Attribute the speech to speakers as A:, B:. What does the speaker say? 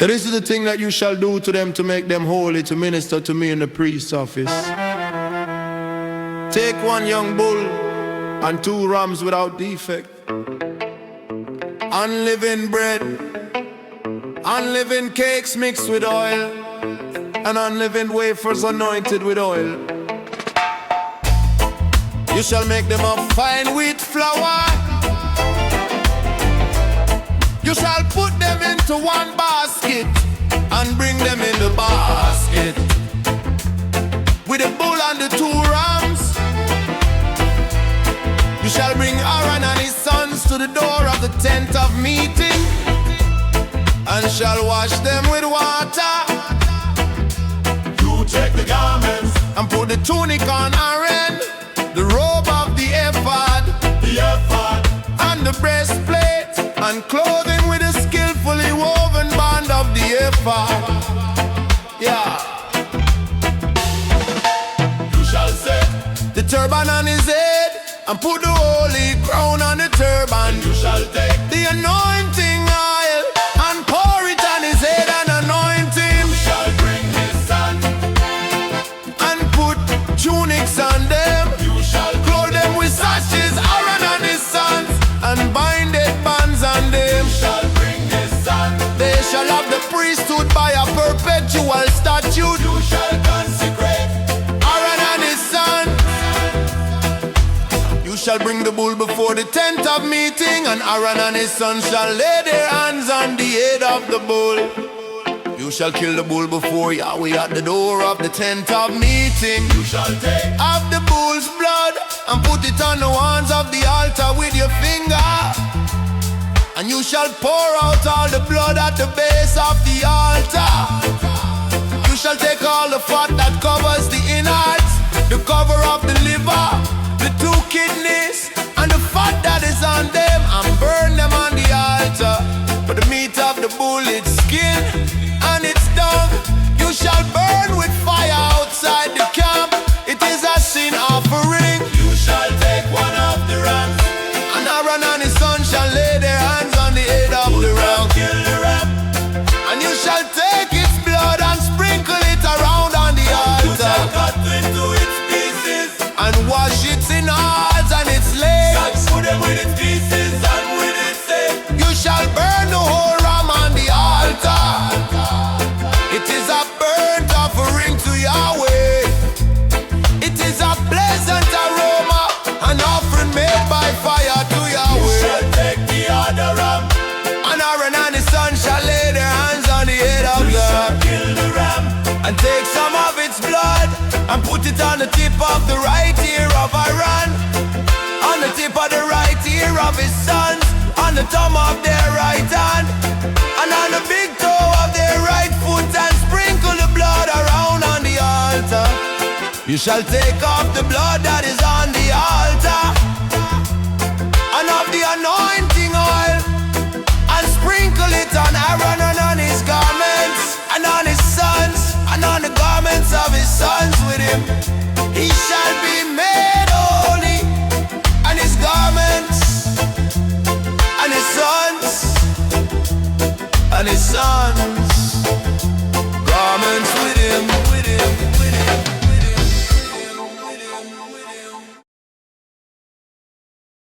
A: This is the thing that you shall do to them to make them holy, to minister to me in the priest's office. Take one young bull and 2 rams without defect, unleavened bread, unleavened cakes mixed with oil, and unleavened wafers anointed with oil. You shall make them of fine wheat flour. You shall put them into one basket and bring them in the basket with the bull and the 2 rams. You shall bring Aaron and his sons to the door of the tent of meeting, and shall wash them with water.
B: You take the garments
A: and put the tunic on Aaron, the robe of the ephod, and the breastplate, and clothing with a skillfully woven band of the ephod. Yeah.
B: You shall set
A: the turban on his head, and put the holy crown on the turban.
B: You shall take
A: the anointing oil and pour it on his head and anoint him.
B: You shall bring his son
A: and put tunics on them.
B: You shall
A: clothe them with sashes, Aaron and his sons, and binded bands on them.
B: You shall bring his son.
A: They shall have the priesthood by a perpetual statute.
B: You shall consecrate
A: Aaron and his son. You shall bring the bull before the tent of meeting, and Aaron and his son shall lay their hands on the head of the bull. You shall kill the bull before Yahweh at the door of the tent of meeting.
B: You shall take
A: of the bull's blood and put it on the horns of the altar with your finger. And you shall pour out all the blood at the base of the altar. You shall take all the fat that covers the innards, the cover of the liver, the 2 kidneys, and the fat that is on them, and burn them on the altar. But the meat of the bull, its skin and its dung, you shall burn with fire outside the camp. It is a sin offering.
B: You shall take one of the rams,
A: and Aaron and his son shall lay their hands on the head of the ram.
B: kill the ram.
A: And you shall take its blood and sprinkle it around on the
B: You shall
A: altar,
B: cut into its pieces
A: and wash its innards and its legs.
B: and put them with its pieces and with its head.
A: You shall burn the whole ram on the altar. It is a burnt offering to Yahweh. It is a pleasant aroma, an offering made by fire to
B: You
A: Yahweh.
B: shall take the other ram.
A: And Aaron and his son shall lay their hands on the head of
B: You
A: the
B: shall kill the ram.
A: and take some of its blood and put it on the tip of the right ear of Aaron, on the tip of the right ear of his sons, on the thumb of their right hand, and on the big toe of their right foot, and sprinkle the blood around on the altar. You shall take off the blood that is on the altar